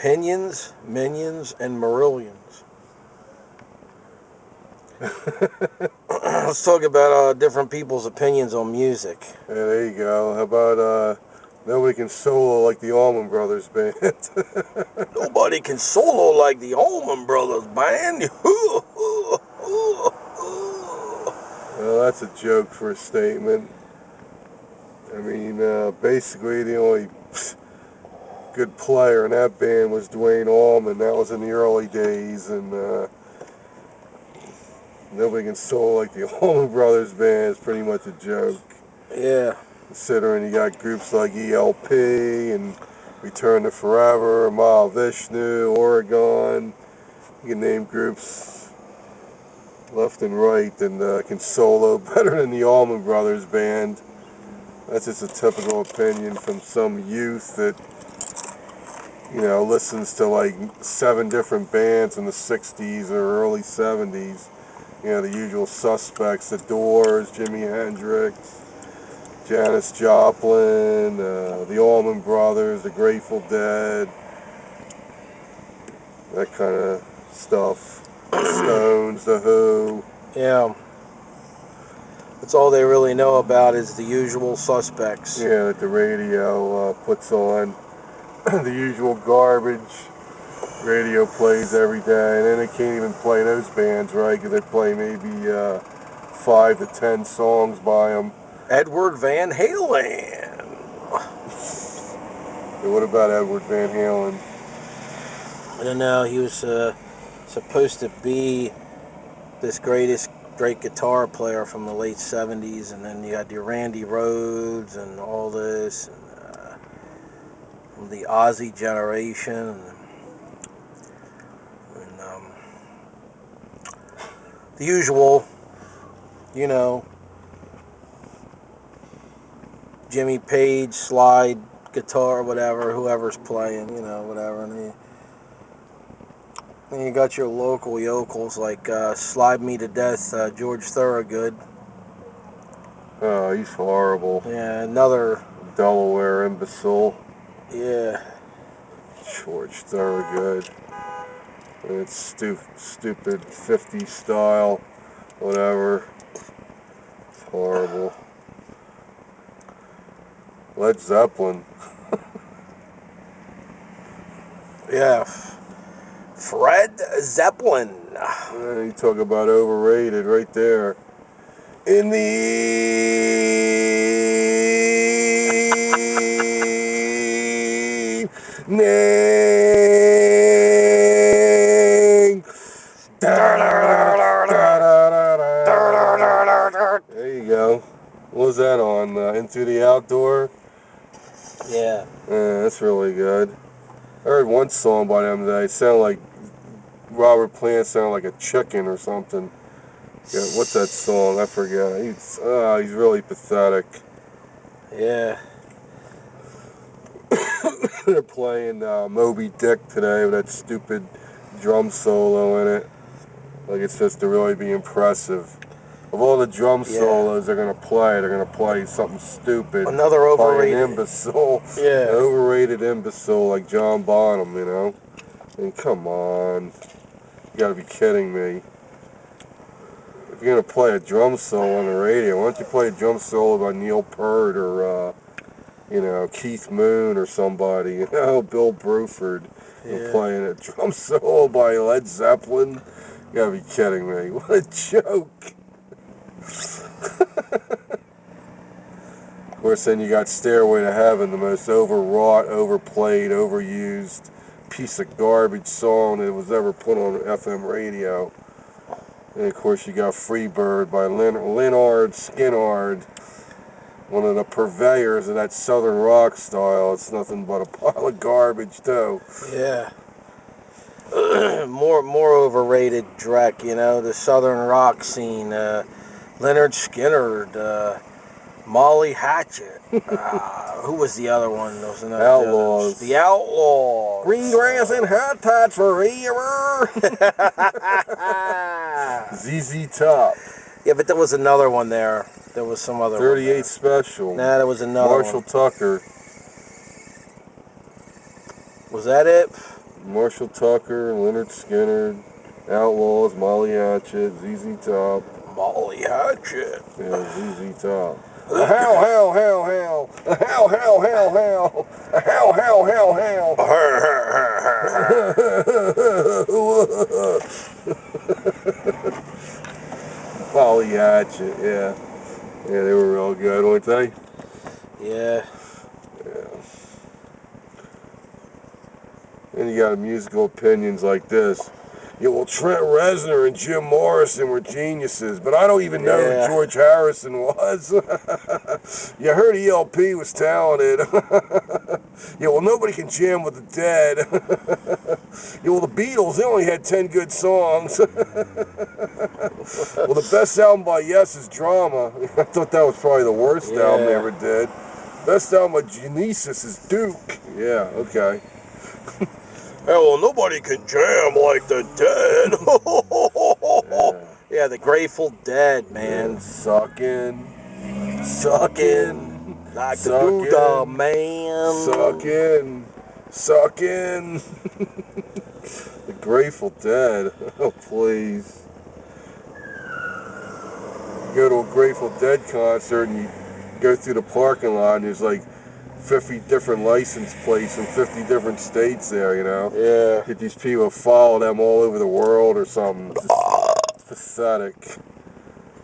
Opinions, Minions, and Marillions. Let's talk about different people's opinions on music. Yeah, there you go. How about nobody can solo like the Allman Brothers Band? Nobody can solo like the Allman Brothers Band. Well, that's a joke for a statement. I mean, basically the only good player in that band was Dwayne Allman. That was in the early days, and nobody can solo like the Allman Brothers Band is pretty much a joke. Yeah. Considering you got groups like ELP and Return to Forever, Mahavishnu, Oregon. You can name groups left and right and can solo better than the Allman Brothers Band. That's just a typical opinion from some youth that, you know, listens to like 7 different bands in the 60s or early 70s. You know, the usual suspects, The Doors, Jimi Hendrix, Janis Joplin, the Allman Brothers, the Grateful Dead, that kind of stuff. The Stones, The Who. Yeah. That's all they really know about is the usual suspects. Yeah, that the radio puts on. The usual garbage. Radio plays every day, and then they can't even play those bands right, because they play maybe 5 to 10 songs by them. Edward Van Halen. What about Edward Van Halen? I don't know. He was supposed to be this great guitar player from the late 70s, and then you had your Randy Rhoads and all this, and from the Ozzy generation, and the usual, you know, Jimmy Page, slide guitar, whatever, whoever's playing, you know, whatever. And then you got your local yokels like Slide Me to Death, George Thorogood. Oh, he's horrible. Yeah, another Delaware imbecile. Yeah. George Thorogood. It's stupid 50s style, whatever. It's horrible. Led Zeppelin. Yeah. Fred Zeppelin. Yeah, you talk about overrated right there. In the evening. There you go. What was that on? Into the Outdoor? Yeah. Yeah, that's really good. I heard one song by them today. It sounded like Robert Plant sounded like a chicken or something. Yeah, what's that song? I forget. He's really pathetic. Yeah. They're playing Moby Dick today with that stupid drum solo in it. Like it's supposed to really be impressive. Of all the drum solos they're gonna play something stupid. Another overrated. By an imbecile. Yeah. An overrated imbecile like John Bonham, you know? I mean, come on. You gotta be kidding me. If you're gonna play a drum solo on the radio, why don't you play a drum solo by Neil Peart or you know, Keith Moon or somebody, you know, Bill Bruford. And playing a drum solo by Led Zeppelin? You gotta be kidding me. What a joke. Of course, then you got Stairway to Heaven, the most overwrought, overplayed, overused piece of garbage song that was ever put on FM radio. And of course, you got Freebird by Lynyrd Skynyrd, one of the purveyors of that southern rock style. It's nothing but a pile of garbage, too. Yeah. more overrated Drek, you know, the southern rock scene. Lynyrd Skynyrd, Molly Hatchet. Who was the other one? There was another Outlaws. The Outlaws. Green grass and hot tots forever. ZZ Top. Yeah, but there was another one there. There was some other 38 one Special. Nah, there was another Marshall one. Tucker. Was that it? Marshall Tucker, Leonard Skinner, Outlaws, Molly Hatchet, ZZ Top. Molly Hatchet. Yeah, ZZ Top. How, how, how, how. How, how, how, how. How, how, how, how. Molly Hatchet, yeah. Yeah, they were real good, wouldn't they? Yeah. Yeah. And you got musical opinions like this. Yeah, well, Trent Reznor and Jim Morrison were geniuses, but I don't even know who George Harrison was. You heard ELP was talented. Yeah, well, nobody can jam with the Dead. Yeah, well, the Beatles, they only had 10 good songs. Well, the best album by Yes is Drama. I thought that was probably the worst album they ever did. Best album by Genesis is Duke. Yeah, okay. Yeah, well, nobody can jam like the Dead. Yeah, the Grateful Dead, man. Yeah, sucking. Like the Buddha, man. Sucking. The Grateful Dead. Oh, please. You go to a Grateful Dead concert and you go through the parking lot and there's like 50 different license plates from 50 different states there, you know? Yeah. Get these people to follow them all over the world or something. It's pathetic.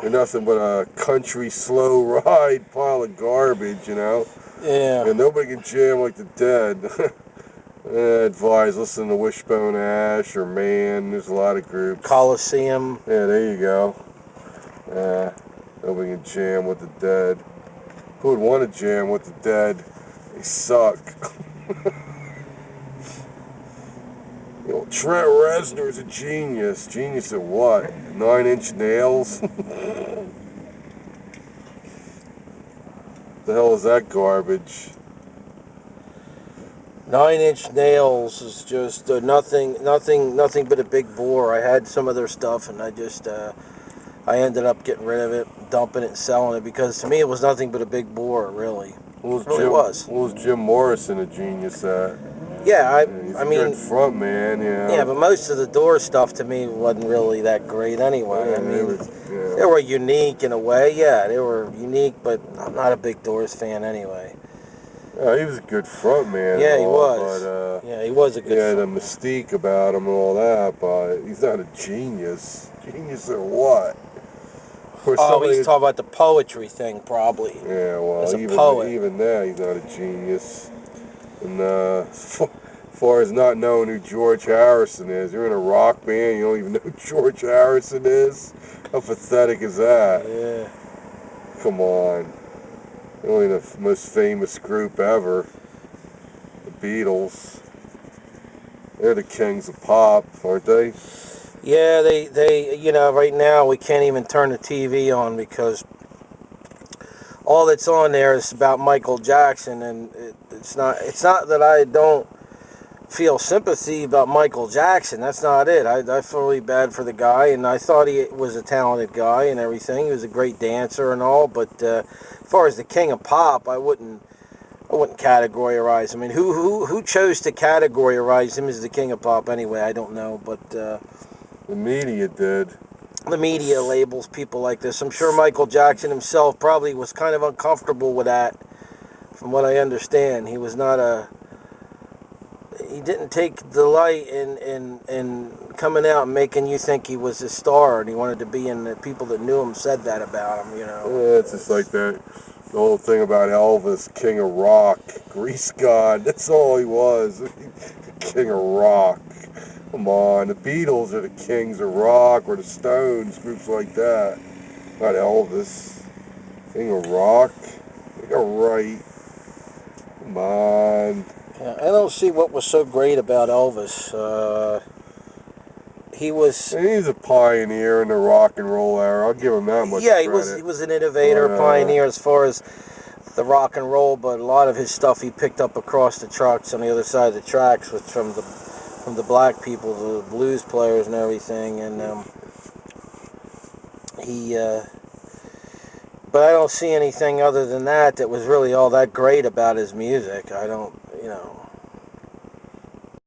They're nothing but a country slow ride pile of garbage, you know? Yeah. And nobody can jam like the Dead. Advise, listen to Wishbone Ash or Man. There's a lot of groups. Coliseum. Yeah, there you go. Nobody can jam with the Dead. Who would want to jam with the Dead? They suck. You know, Trent Reznor's a genius. Genius at what? 9 Inch Nails? The hell is that garbage? 9 Inch Nails is just nothing but a big bore. I had some of their stuff, and I ended up getting rid of it, dumping it, and selling it, because to me it was nothing but a big bore, really. What was Jim Morrison a genius at? Yeah, He's I a mean, good front man, yeah. Yeah, but most of the Doors stuff to me wasn't really that great anyway. Yeah, I mean, they were unique in a way. Yeah, they were unique, but I'm not a big Doors fan anyway. Yeah, he was a good front man. Yeah, he was. But, yeah, he was a good. He had a mystique about him and all that, but he's not a genius. Genius at what? Oh, he's talking about the poetry thing, probably. Yeah, well, as a poet. Even that, he's not a genius. And as far as not knowing who George Harrison is, you're in a rock band, you don't even know who George Harrison is? How pathetic is that? Yeah. Come on. They're only the most famous group ever. The Beatles. They're the kings of pop, aren't they? Yeah, they you know, right now we can't even turn the TV on because all that's on there is about Michael Jackson, and it's not that I don't feel sympathy about Michael Jackson. That's not it. I feel really bad for the guy, and I thought he was a talented guy and everything. He was a great dancer and all, but as far as the king of pop, I wouldn't categorize him. I mean, who chose to categorize him as the king of pop anyway? I don't know, but the media did. The media labels people like this. I'm sure Michael Jackson himself probably was kind of uncomfortable with that, from what I understand. He was not he didn't take delight in coming out and making you think he was a star, and he wanted to be in. The people that knew him said that about him, you know. Yeah, it's just like that. The whole thing about Elvis, king of rock, Grease god. That's all he was. King of rock. Come on, the Beatles are the kings of rock, or the Stones, groups like that. Not Elvis. King of rock. You're right. Come on. Yeah, I don't see what was so great about Elvis. He's a pioneer in the rock and roll era. I'll give him that much credit. Yeah, he was an innovator, pioneer as far as the rock and roll, but a lot of his stuff he picked up across the trucks on the other side of the tracks was from the black people, the blues players and everything, and but I don't see anything other than that was really all that great about his music. I don't, you know.